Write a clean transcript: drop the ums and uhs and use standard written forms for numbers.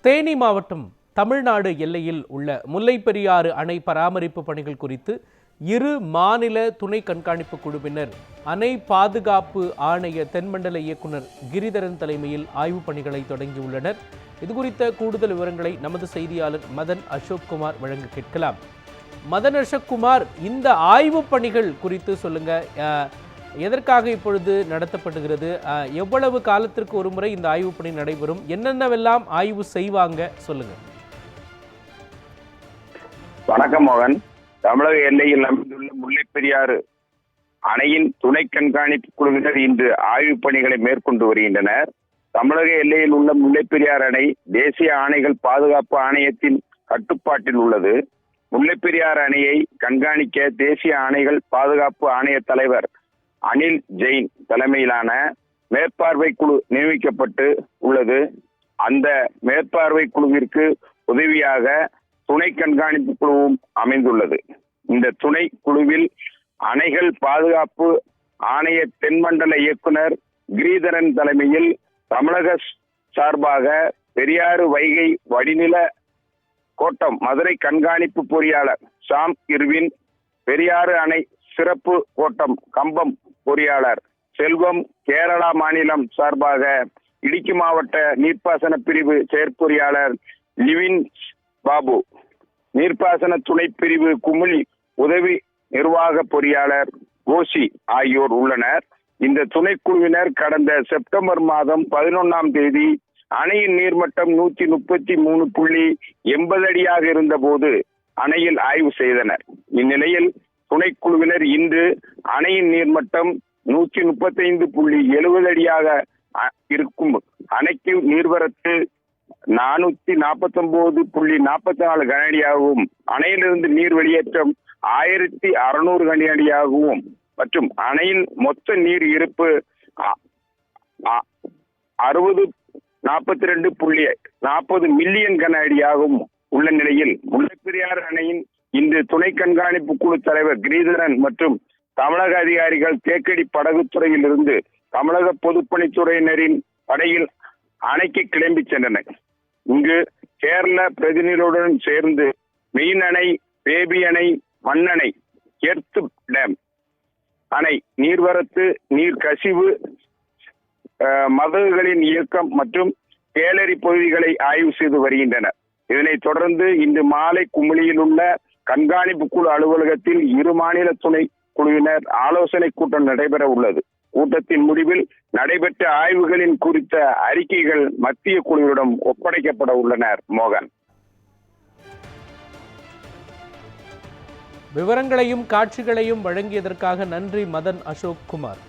தேனி மாவட்டம் தமிழ்நாடு எல்லையில் உள்ள முல்லைப்பெரியாறு அணை பராமரிப்பு பணிகள் குறித்து இரு மாநில துணை கண்காணிப்பு குழுவினர் அணை பாதுகாப்பு ஆணைய தென்மண்டல இயக்குனர் கிரிதரன் தலைமையில் ஆய்வுப் பணிகளை தொடங்கியுள்ளனர். இதுகுறித்த கூடுதல் விவரங்களை நமது செய்தியாளர் மதன் அசோக்குமார் வழங்க கேட்கலாம். மதன் அசோக்குமார், இந்த ஆய்வுப் பணிகள் குறித்து சொல்லுங்க. எதற்காக இப்பொழுது நடத்தப்படுகிறது? எவ்வளவு காலத்திற்கு ஒரு முறை இந்த ஆய்வுப் பணி நடைபெறும்? என்னென்னவெல்லாம் ஆய்வு செய்வாங்க, சொல்லுங்க. வணக்கம் மோகன். தமிழக எல்லையில் அமைந்துள்ள முல்லைப்பெரியாறு அணையின் துணை கண்காணிப்பு குழுவினர் இன்று ஆய்வுப் பணிகளை மேற்கொண்டு வருகின்றனர். தமிழக எல்லையில் உள்ள முல்லைப்பெரியாறு அணை தேசிய ஆணைகள் பாதுகாப்பு ஆணையத்தின் கட்டுப்பாட்டில் உள்ளது. முல்லைப்பெரியாறு அணையை கண்காணிக்க தேசிய ஆணைகள் பாதுகாப்பு ஆணைய தலைவர் அனில் ஜெயின் தலைமையிலான மேற்பார்வை குழு நியமிக்கப்பட்டு உள்ளது. அந்த மேற்பார்வை குழுவிற்கு உதவியாக துணை கண்காணிப்பு குழுவும் அமைந்துள்ளது. இந்த துணை குழுவில் அணைகள் பாதுகாப்பு ஆணைய தென்மண்டல இயக்குனர் கிரிதரன் தலைமையில் தமிழக சார்பாக பெரியாறு வைகை வடிநில கோட்டம் மதுரை கண்காணிப்பு பொறியாளர் சாம் இர்வின், பெரியாறு அணை சிறப்பு கோட்டம் கம்பம் பொறியாளர் செல்வம், கேரளா மாநிலம் சார்பாக இடுக்கி மாவட்ட நீர்ப்பாசன பிரிவு செயற்பொறியாளர் லிவின் பாபு, நீர்ப்பாசன துணை பிரிவு குமிழி உதவி நிர்வாக பொறியாளர் கோசி ஆகியோர் உள்ளனர். இந்த துணைக்குழுவினர் கடந்த செப்டம்பர் மாதம் 11ஆம் தேதி அணையின் நீர்மட்டம் 133.80 அடியாக இருந்த போது அணையில் ஆய்வு செய்தனர். இந்நிலையில் துணைக்குழுவினர் இன்று அணையின் நீர்மட்டம் 135.70 அடியாக இருக்கும் அணைக்கு நீர்வரத்து 449.44 கனஅடியாகவும் அணையிலிருந்து நீர் வெளியேற்றம் 1600 கனஅடியாகவும் மற்றும் அணையின் மொத்த நீர் இருப்பு 42.40 மில்லியன் கன அடியாகவும் உள்ள நிலையில் முல்லைப்பெரியாறு அணையின் இன்று துணை கண்காணிப்பு குழு தலைவர் கிரிதரன் மற்றும் தமிழக அதிகாரிகள் தேக்கடி படகுத்துறையில் இருந்து தமிழக பொதுப்பணித்துறையினரின் படையில் அணைக்கு கிளம்பி சென்றனர். இங்கு கேரள பிரதிநிதிகளுடன் சேர்ந்து மெயின் அணை, பேபி அணை, மண்ணணை, எர்த்து டேம் அணை நீர்வரத்து, நீர் கசிவு, மதகுகளின் இயக்கம் மற்றும் கேலரி பகுதிகளை ஆய்வு செய்து வருகின்றனர். இதனைத் தொடர்ந்து இன்று மாலை குமிழியில் உள்ள கண்காணிப்பு குழு அலுவலகத்தில் இரு மாநில துணை குழுவினர் ஆலோசனை கூட்டம் நடைபெற உள்ளது. கூட்டத்தின் முடிவில் நடைபெற்ற ஆய்வுகளின் குறித்த அறிக்கைகள் மத்திய குழுவிடம் ஒப்படைக்கப்பட உள்ளனர். மோகன், விவரங்களையும் காட்சிகளையும் வழங்கியதற்காக நன்றி மதன் அசோக்குமார்.